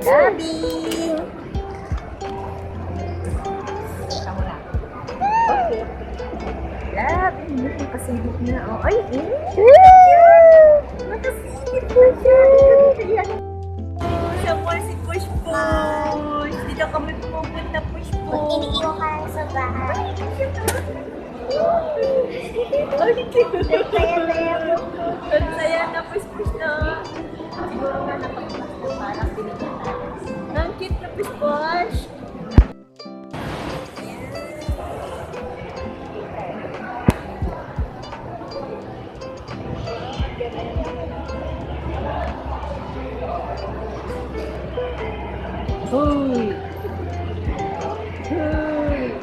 Labing! Okay. Labing. Nakasilip na. Oh, ay, nakasilip po siya. Siya po si Push Push. Dito kami pupunta Push Push. Iniiwan ka lang sa bahay. Ay, cute. Saya-saya mo. Ang saya na Push Push na. Siguro nga napagpas na parang binigyan natin. Ang cute na Push Push. Hoy! Hoy!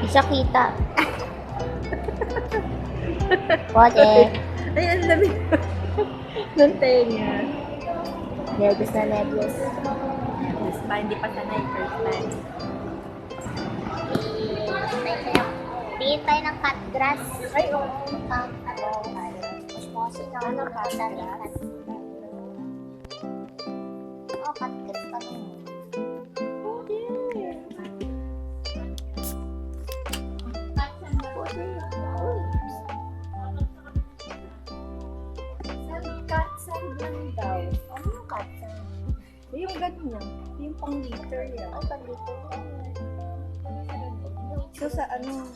Isa kita. Pwede. Ay, ang lamig ng tenga. Nervous na nervous. Mas pa, hindi pa sanay first time. Tingin tayo ng cut grass. Ay, oo. Mas mosi na ano ka sa cut. Oh, cut grass pa rin. Sand lang daw. Ano yung cut sand? Yung ganyan. Yung pang liter yan. Ay, pandito. So sa ano,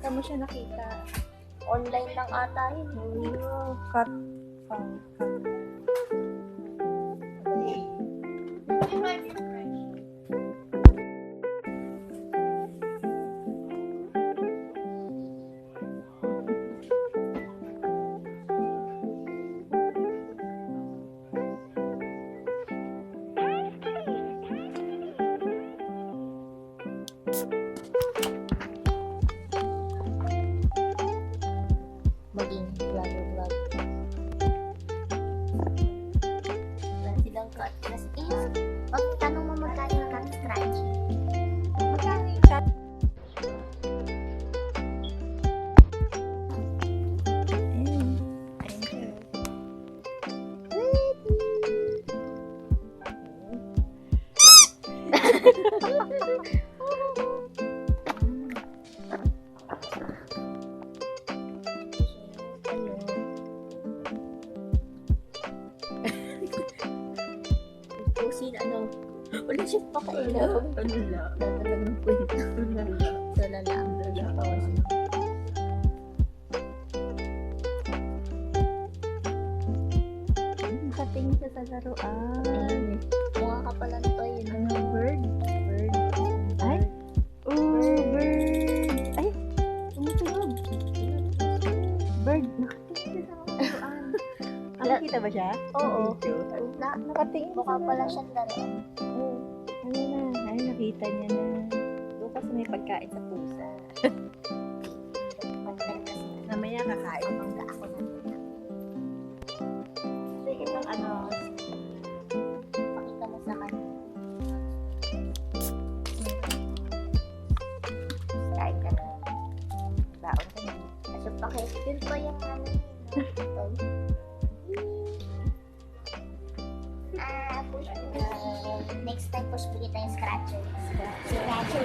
kamo siya nakita? Online lang ata yun. Oh, cut. Cut. Maging vlog. Wala silang cut grass. Pag tanong mo magkano yung cut scratch? Magkano yung cut? Pusin ano? Wala siyang pakailaw. Ano lang? Talagang kwento. Ano lang? So na lang. Nakatingin siya sa laruan. Mukha ka pala nito yun. Ano, bird? Bird. Ay? Oh, bird. Ay, tumutunog. Bird. Nakatingin siya sa laruan. Nakikita ba siya? Oo. Video. Nakatingin Mukha sa pala siyang laruan. Ano na? Ay, nakita niya na. Doon kasi may pagkain sa pusa. Namaya kakain. Mangga ako na. Sige ng ano. Pakita mo sa kanya. Kain ka na. Baon ka na. Kasi pakit. Yun pa yung ano. Ito. Next time push po kita yung scratcher. Scratcher.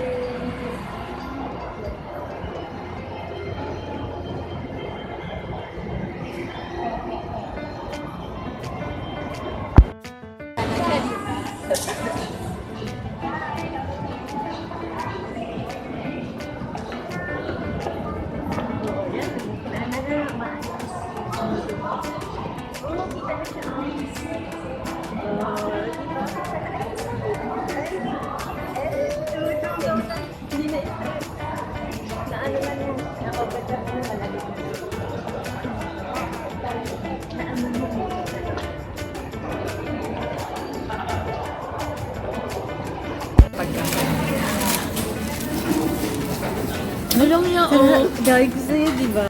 Alam niya, oh. Gagawin ko sa'yo, di ba?